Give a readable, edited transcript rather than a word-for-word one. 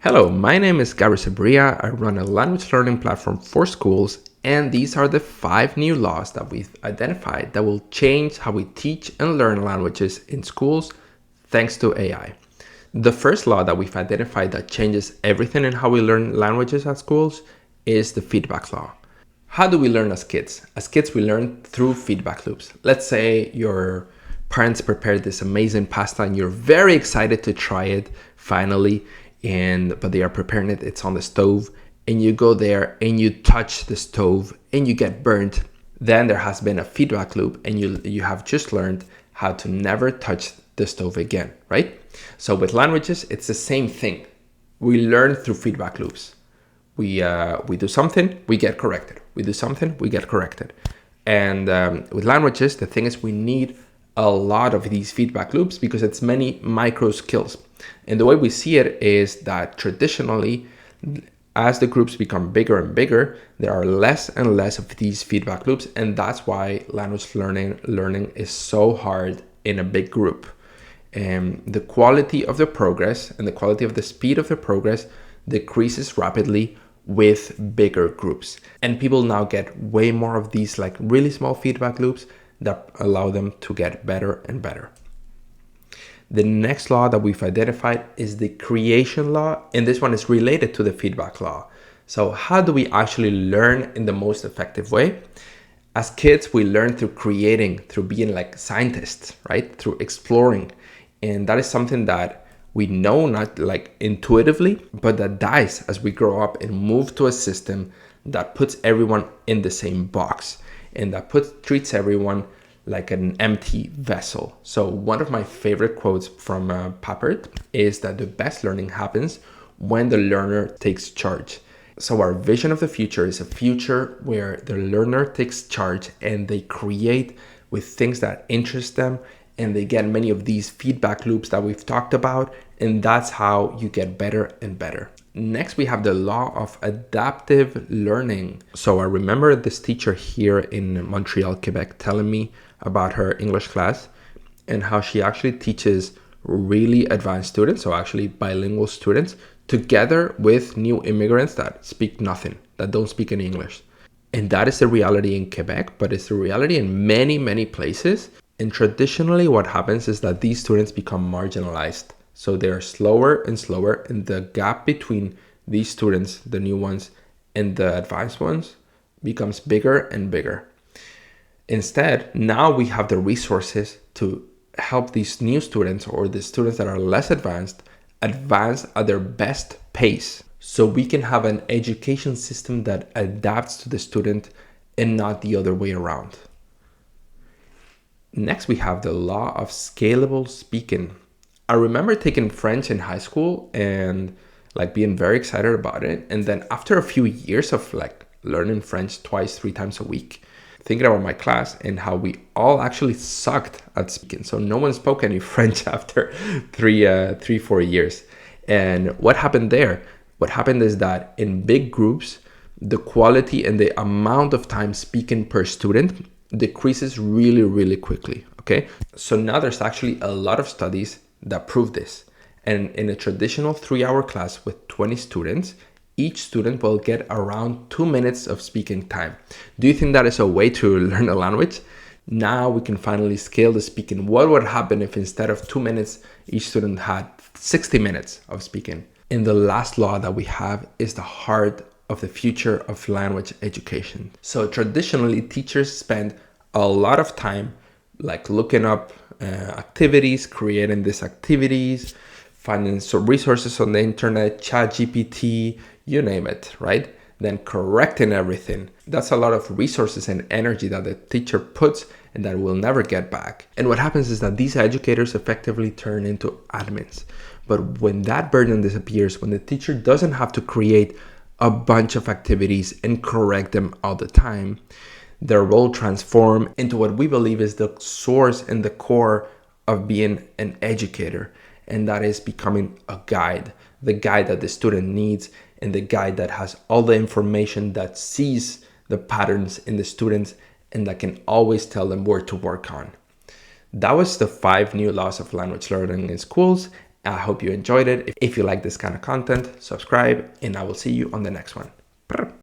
Hello, my name is Gary Sabria. I run a language learning platform for schools, and these are the 5 new laws that we've identified that will change how we teach and learn languages in schools thanks to AI. The first law that we've identified that changes everything in how we learn languages at schools is the feedback law. How do we learn as kids? As kids, we learn through feedback loops. Let's say your parents prepared this amazing pasta and you're very excited to try it finally, but they are preparing it, it's on the stove, and you go there and you touch the stove and you get burnt. Then there has been a feedback loop and you have just learned how to never touch the stove again, right? So with languages, it's the same thing. We learn through feedback loops. We do something, we get corrected. We do something, we get corrected. And with languages, the thing is we need a lot of these feedback loops because it's many micro skills. And the way we see it is that traditionally, as the groups become bigger and bigger, there are less and less of these feedback loops. And that's why language learning is so hard in a big group. And the quality of the progress and the quality of the speed of the progress decreases rapidly with bigger groups. And people now get way more of these like really small feedback loops that allow them to get better and better. The next law that we've identified is the creation law, and this one is related to the feedback law. So how do we actually learn in the most effective way? As kids, we learn through creating, through being like scientists, right? Through exploring. And that is something that we know not like intuitively, but that dies as we grow up and move to a system that puts everyone in the same box and that treats everyone like an empty vessel. So one of my favorite quotes from Papert is that the best learning happens when the learner takes charge. So our vision of the future is a future where the learner takes charge and they create with things that interest them, and they get many of these feedback loops that we've talked about, and that's how you get better and better. Next, we have the law of adaptive learning. So I remember this teacher here in Montreal, Quebec, telling me about her English class and how she actually teaches really advanced students, so actually bilingual students, together with new immigrants that speak nothing, that don't speak any English. And that is the reality in Quebec, but it's the reality in many, many places. And traditionally, what happens is that these students become marginalized. So they're slower and slower, and the gap between these students, the new ones, and the advanced ones becomes bigger and bigger. Instead, now we have the resources to help these new students or the students that are less advanced advance at their best pace. So we can have an education system that adapts to the student and not the other way around. Next, we have the law of scalable speaking. I remember taking French in high school and like being very excited about it. And then after a few years of like learning French twice, 3 times a week, thinking about my class and how we all actually sucked at speaking. So no one spoke any French after 4 years. And what happened there? What happened is that in big groups, the quality and the amount of time speaking per student decreases really, really quickly. Okay. So now there's actually a lot of studies that prove this. And in a traditional 3-hour class with 20 students, each student will get around 2 minutes of speaking time. Do you think that is a way to learn a language? Now we can finally scale the speaking. What would happen if instead of 2 minutes, each student had 60 minutes of speaking? And the last law that we have is the heart of the future of language education. So traditionally, teachers spend a lot of time like looking up activities, creating these activities, finding some resources on the internet, ChatGPT, you name it, right? Then correcting everything. That's a lot of resources and energy that the teacher puts and that will never get back. And what happens is that these educators effectively turn into admins. But when that burden disappears, when the teacher doesn't have to create a bunch of activities and correct them all the time, their role transforms into what we believe is the source and the core of being an educator. And that is becoming a guide, the guide that the student needs and the guide that has all the information that sees the patterns in the students and that can always tell them where to work on. That was the 5 new laws of language learning in schools. I hope you enjoyed it. If you like this kind of content, subscribe, and I will see you on the next one.